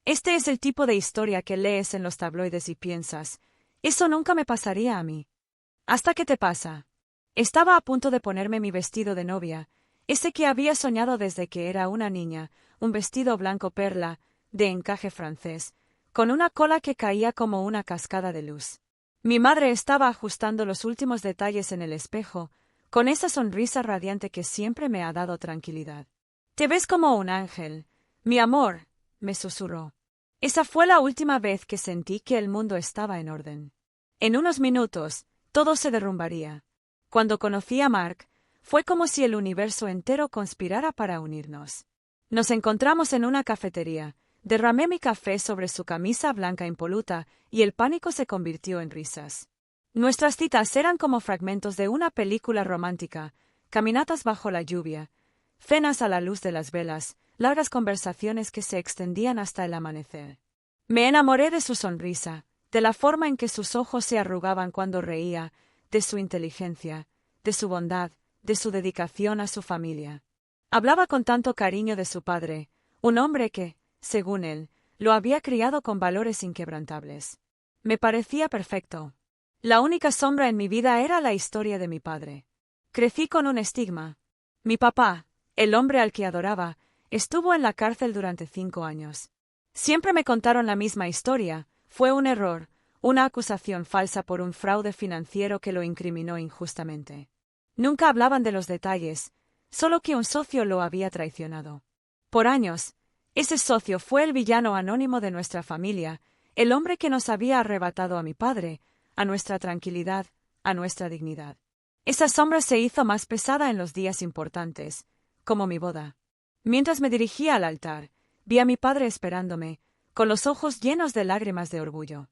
Este es el tipo de historia que lees en los tabloides y piensas, eso nunca me pasaría a mí. ¿Hasta qué te pasa? Estaba a punto de ponerme mi vestido de novia, ese que había soñado desde que era una niña, un vestido blanco perla, de encaje francés, con una cola que caía como una cascada de luz. Mi madre estaba ajustando los últimos detalles en el espejo, con esa sonrisa radiante que siempre me ha dado tranquilidad. Te ves como un ángel, mi amor, me susurró. Esa fue la última vez que sentí que el mundo estaba en orden. En unos minutos, todo se derrumbaría. Cuando conocí a Mark, fue como si el universo entero conspirara para unirnos. Nos encontramos en una cafetería, derramé mi café sobre su camisa blanca impoluta y el pánico se convirtió en risas. Nuestras citas eran como fragmentos de una película romántica, caminatas bajo la lluvia, cenas a la luz de las velas, largas conversaciones que se extendían hasta el amanecer. Me enamoré de su sonrisa, de la forma en que sus ojos se arrugaban cuando reía, de su inteligencia, de su bondad, de su dedicación a su familia. Hablaba con tanto cariño de su padre, un hombre que, según él, lo había criado con valores inquebrantables. Me parecía perfecto. La única sombra en mi vida era la historia de mi padre. Crecí con un estigma. Mi papá, el hombre al que adoraba, estuvo en la cárcel durante 5 años. Siempre me contaron la misma historia, fue un error, una acusación falsa por un fraude financiero que lo incriminó injustamente. Nunca hablaban de los detalles, solo que un socio lo había traicionado. Por años, ese socio fue el villano anónimo de nuestra familia, el hombre que nos había arrebatado a mi padre, a nuestra tranquilidad, a nuestra dignidad. Esa sombra se hizo más pesada en los días importantes, como mi boda. Mientras me dirigía al altar, vi a mi padre esperándome, con los ojos llenos de lágrimas de orgullo.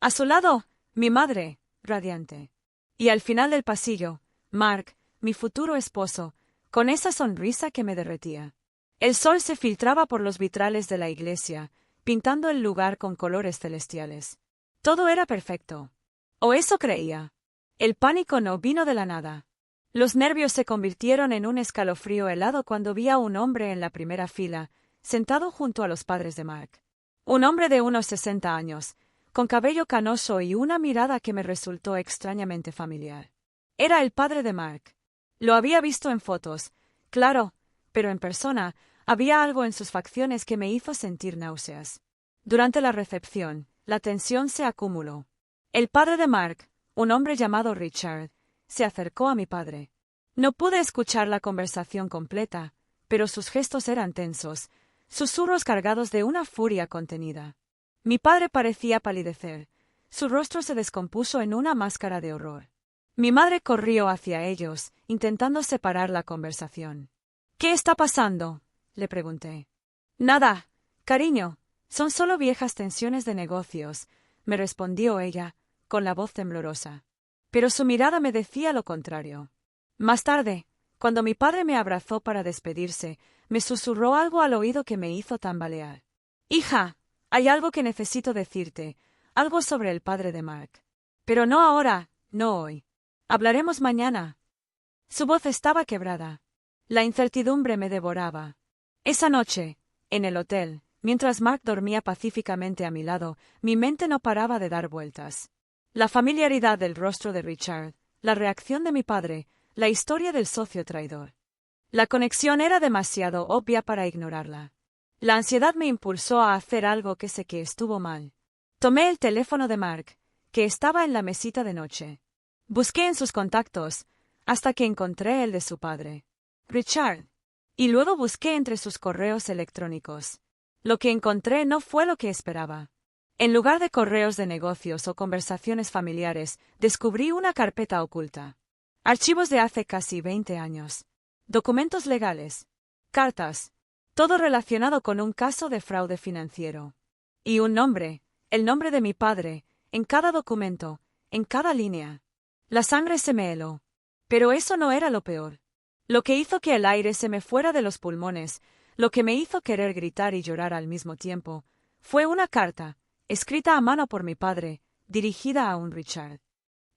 A su lado, mi madre, radiante. Y al final del pasillo, Mark, mi futuro esposo, con esa sonrisa que me derretía. El sol se filtraba por los vitrales de la iglesia, pintando el lugar con colores celestiales. Todo era perfecto. O eso creía. El pánico no vino de la nada. Los nervios se convirtieron en un escalofrío helado cuando vi a un hombre en la primera fila, sentado junto a los padres de Mark. Un hombre de unos 60 años, con cabello canoso y una mirada que me resultó extrañamente familiar. Era el padre de Mark. Lo había visto en fotos, claro, pero en persona, había algo en sus facciones que me hizo sentir náuseas. Durante la recepción, la tensión se acumuló. El padre de Mark, un hombre llamado Richard, se acercó a mi padre. No pude escuchar la conversación completa, pero sus gestos eran tensos, susurros cargados de una furia contenida. Mi padre parecía palidecer, su rostro se descompuso en una máscara de horror. Mi madre corrió hacia ellos, intentando separar la conversación. ¿Qué está pasando?, le pregunté. Nada, cariño, son solo viejas tensiones de negocios, me respondió ella, con la voz temblorosa. Pero su mirada me decía lo contrario. Más tarde, cuando mi padre me abrazó para despedirse, me susurró algo al oído que me hizo tambalear. Hija, hay algo que necesito decirte, algo sobre el padre de Mark. Pero no ahora, no hoy. Hablaremos mañana. Su voz estaba quebrada. La incertidumbre me devoraba. Esa noche, en el hotel, mientras Mark dormía pacíficamente a mi lado, mi mente no paraba de dar vueltas. La familiaridad del rostro de Richard, la reacción de mi padre, la historia del socio traidor. La conexión era demasiado obvia para ignorarla. La ansiedad me impulsó a hacer algo que sé que estuvo mal. Tomé el teléfono de Mark, que estaba en la mesita de noche. Busqué en sus contactos, hasta que encontré el de su padre, Richard, y luego busqué entre sus correos electrónicos. Lo que encontré no fue lo que esperaba. En lugar de correos de negocios o conversaciones familiares, descubrí una carpeta oculta. Archivos de hace casi 20 años. Documentos legales. Cartas. Todo relacionado con un caso de fraude financiero. Y un nombre, el nombre de mi padre, en cada documento, en cada línea. La sangre se me heló. Pero eso no era lo peor. Lo que hizo que el aire se me fuera de los pulmones, lo que me hizo querer gritar y llorar al mismo tiempo, fue una carta, escrita a mano por mi padre, dirigida a un Richard.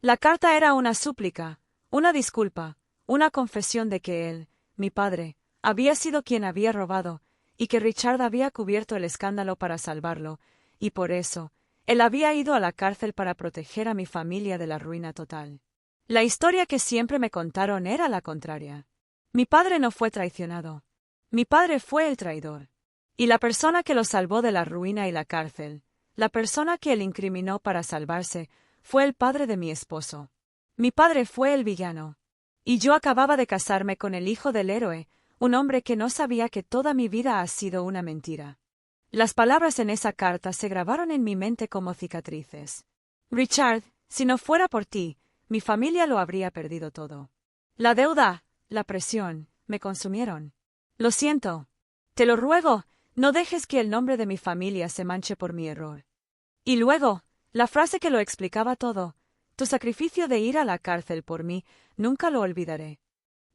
La carta era una súplica, una disculpa, una confesión de que él, mi padre, había sido quien había robado, y que Richard había cubierto el escándalo para salvarlo, y por eso, él había ido a la cárcel para proteger a mi familia de la ruina total. La historia que siempre me contaron era la contraria. Mi padre no fue traicionado. Mi padre fue el traidor. Y la persona que lo salvó de la ruina y la cárcel, la persona que él incriminó para salvarse, fue el padre de mi esposo. Mi padre fue el villano. Y yo acababa de casarme con el hijo del héroe, un hombre que no sabía que toda mi vida ha sido una mentira. Las palabras en esa carta se grabaron en mi mente como cicatrices. Richard, si no fuera por ti, mi familia lo habría perdido todo. La deuda, la presión, me consumieron. Lo siento. Te lo ruego, no dejes que el nombre de mi familia se manche por mi error. Y luego, la frase que lo explicaba todo, tu sacrificio de ir a la cárcel por mí, nunca lo olvidaré.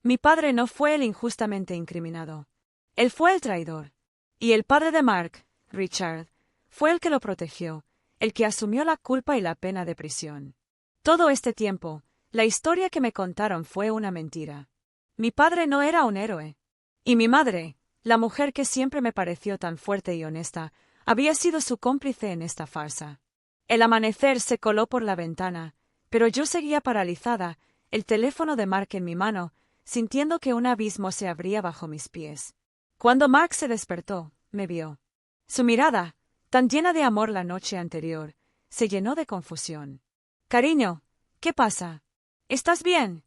Mi padre no fue el injustamente incriminado. Él fue el traidor. Y el padre de Mark, Richard, fue el que lo protegió, el que asumió la culpa y la pena de prisión. Todo este tiempo, la historia que me contaron fue una mentira. Mi padre no era un héroe. Y mi madre, la mujer que siempre me pareció tan fuerte y honesta, había sido su cómplice en esta farsa. El amanecer se coló por la ventana, pero yo seguía paralizada, el teléfono de Mark en mi mano, sintiendo que un abismo se abría bajo mis pies. Cuando Mark se despertó, me vio. Su mirada, tan llena de amor la noche anterior, se llenó de confusión. Cariño, ¿qué pasa? ¿Estás bien?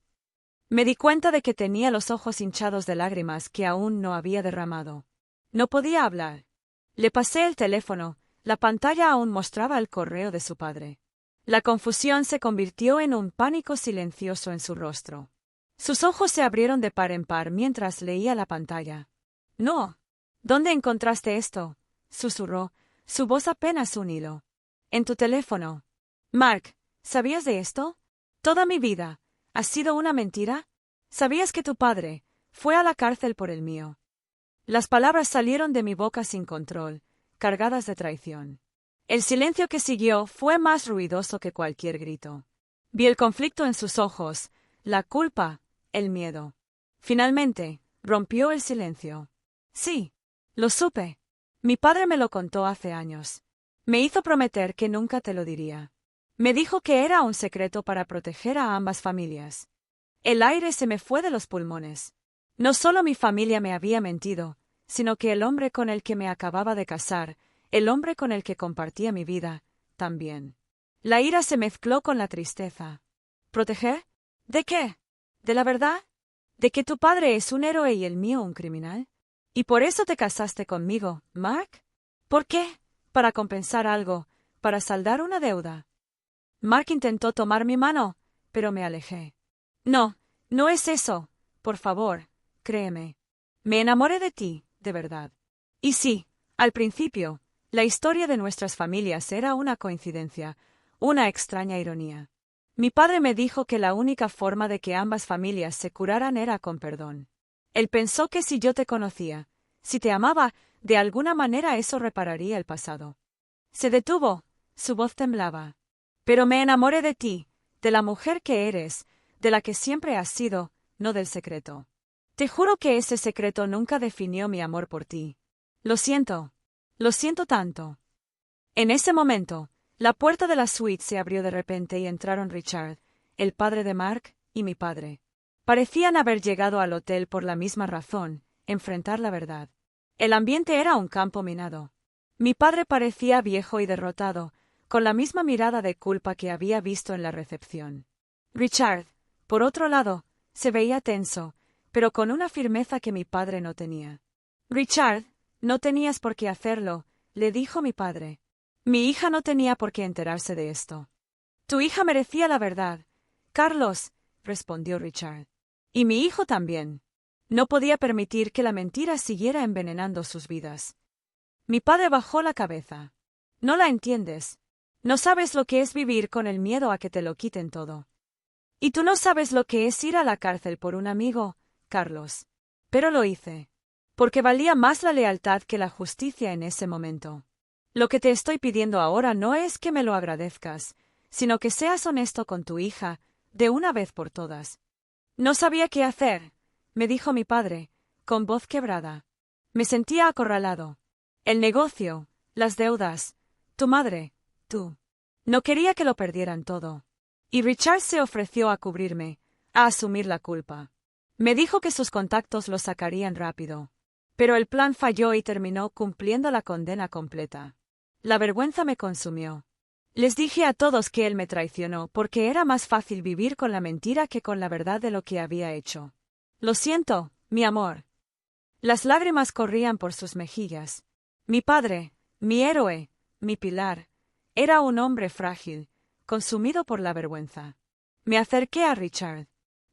Me di cuenta de que tenía los ojos hinchados de lágrimas que aún no había derramado. No podía hablar. Le pasé el teléfono, la pantalla aún mostraba el correo de su padre. La confusión se convirtió en un pánico silencioso en su rostro. Sus ojos se abrieron de par en par mientras leía la pantalla. No. ¿Dónde encontraste esto? Susurró, su voz apenas un hilo. En tu teléfono. Mark, ¿sabías de esto? Toda mi vida. ¿Ha sido una mentira? ¿Sabías que tu padre fue a la cárcel por el mío? Las palabras salieron de mi boca sin control, cargadas de traición. El silencio que siguió fue más ruidoso que cualquier grito. Vi el conflicto en sus ojos, la culpa, el miedo. Finalmente, rompió el silencio. Sí, lo supe. Mi padre me lo contó hace años. Me hizo prometer que nunca te lo diría. Me dijo que era un secreto para proteger a ambas familias. El aire se me fue de los pulmones. No solo mi familia me había mentido, sino que el hombre con el que me acababa de casar, el hombre con el que compartía mi vida, también. La ira se mezcló con la tristeza. ¿Proteger? ¿De qué? ¿De la verdad? ¿De que tu padre es un héroe y el mío un criminal? ¿Y por eso te casaste conmigo, Mark? ¿Por qué? ¿Para compensar algo? ¿Para saldar una deuda? Mark intentó tomar mi mano, pero me alejé. No, no es eso. Por favor, créeme. Me enamoré de ti, de verdad. Y sí, al principio, la historia de nuestras familias era una coincidencia, una extraña ironía. Mi padre me dijo que la única forma de que ambas familias se curaran era con perdón. Él pensó que si yo te conocía, si te amaba, de alguna manera eso repararía el pasado. Se detuvo, su voz temblaba. Pero me enamoré de ti, de la mujer que eres, de la que siempre has sido, no del secreto. Te juro que ese secreto nunca definió mi amor por ti. Lo siento tanto. En ese momento, la puerta de la suite se abrió de repente y entraron Richard, el padre de Mark, y mi padre. Parecían haber llegado al hotel por la misma razón, enfrentar la verdad. El ambiente era un campo minado. Mi padre parecía viejo y derrotado, con la misma mirada de culpa que había visto en la recepción. Richard, por otro lado, se veía tenso, pero con una firmeza que mi padre no tenía. Richard, no tenías por qué hacerlo, le dijo mi padre. Mi hija no tenía por qué enterarse de esto. Tu hija merecía la verdad. Carlos, respondió Richard. Y mi hijo también. No podía permitir que la mentira siguiera envenenando sus vidas. Mi padre bajó la cabeza. No la entiendes. No sabes lo que es vivir con el miedo a que te lo quiten todo. Y tú no sabes lo que es ir a la cárcel por un amigo, Carlos. Pero lo hice. Porque valía más la lealtad que la justicia en ese momento. Lo que te estoy pidiendo ahora no es que me lo agradezcas, sino que seas honesto con tu hija, de una vez por todas. No sabía qué hacer, me dijo mi padre, con voz quebrada. Me sentía acorralado. El negocio, las deudas, tu madre, tú. No quería que lo perdieran todo. Y Richard se ofreció a cubrirme, a asumir la culpa. Me dijo que sus contactos lo sacarían rápido. Pero el plan falló y terminó cumpliendo la condena completa. La vergüenza me consumió. Les dije a todos que él me traicionó porque era más fácil vivir con la mentira que con la verdad de lo que había hecho. Lo siento, mi amor. Las lágrimas corrían por sus mejillas. Mi padre, mi héroe, mi pilar, era un hombre frágil, consumido por la vergüenza. Me acerqué a Richard.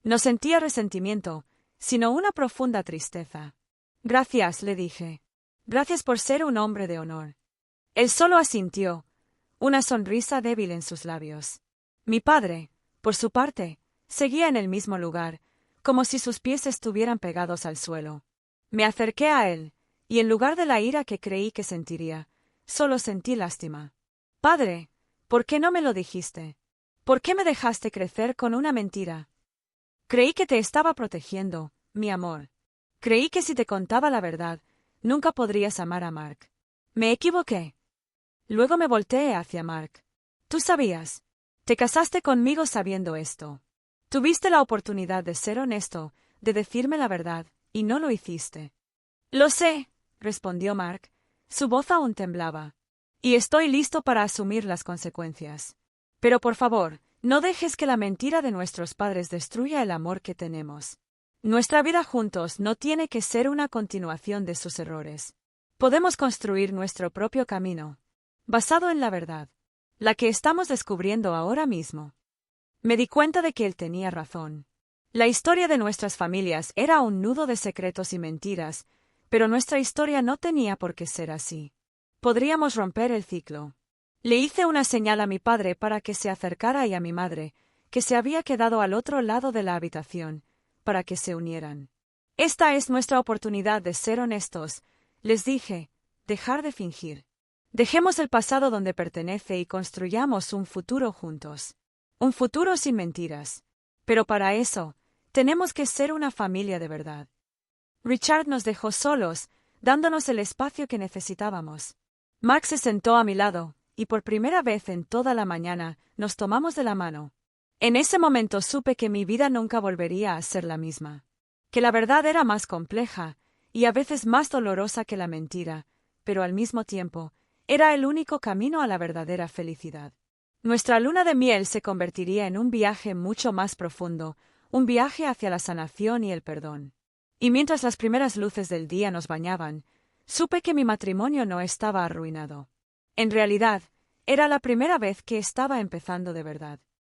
No sentía resentimiento, sino una profunda tristeza. Gracias, le dije. Gracias por ser un hombre de honor. Él solo asintió, una sonrisa débil en sus labios. Mi padre, por su parte, seguía en el mismo lugar, como si sus pies estuvieran pegados al suelo. Me acerqué a él, y en lugar de la ira que creí que sentiría, solo sentí lástima. Padre, ¿por qué no me lo dijiste? ¿Por qué me dejaste crecer con una mentira? Creí que te estaba protegiendo, mi amor. Creí que si te contaba la verdad, nunca podrías amar a Mark. Me equivoqué. Luego me volteé hacia Mark. Tú sabías. Te casaste conmigo sabiendo esto. Tuviste la oportunidad de ser honesto, de decirme la verdad, y no lo hiciste. Lo sé, respondió Mark. Su voz aún temblaba. Y estoy listo para asumir las consecuencias. Pero por favor, no dejes que la mentira de nuestros padres destruya el amor que tenemos. Nuestra vida juntos no tiene que ser una continuación de sus errores. Podemos construir nuestro propio camino, basado en la verdad, la que estamos descubriendo ahora mismo. Me di cuenta de que él tenía razón. La historia de nuestras familias era un nudo de secretos y mentiras, pero nuestra historia no tenía por qué ser así. Podríamos romper el ciclo. Le hice una señal a mi padre para que se acercara y a mi madre, que se había quedado al otro lado de la habitación, para que se unieran. Esta es nuestra oportunidad de ser honestos, les dije, dejar de fingir. Dejemos el pasado donde pertenece y construyamos un futuro juntos. Un futuro sin mentiras. Pero para eso, tenemos que ser una familia de verdad. Richard nos dejó solos, dándonos el espacio que necesitábamos. Mark se sentó a mi lado, y por primera vez en toda la mañana, nos tomamos de la mano. En ese momento supe que mi vida nunca volvería a ser la misma. Que la verdad era más compleja, y a veces más dolorosa que la mentira, pero al mismo tiempo, era el único camino a la verdadera felicidad. Nuestra luna de miel se convertiría en un viaje mucho más profundo, un viaje hacia la sanación y el perdón. Y mientras las primeras luces del día nos bañaban, supe que mi matrimonio no estaba arruinado. En realidad, era la primera vez que estaba empezando de verdad.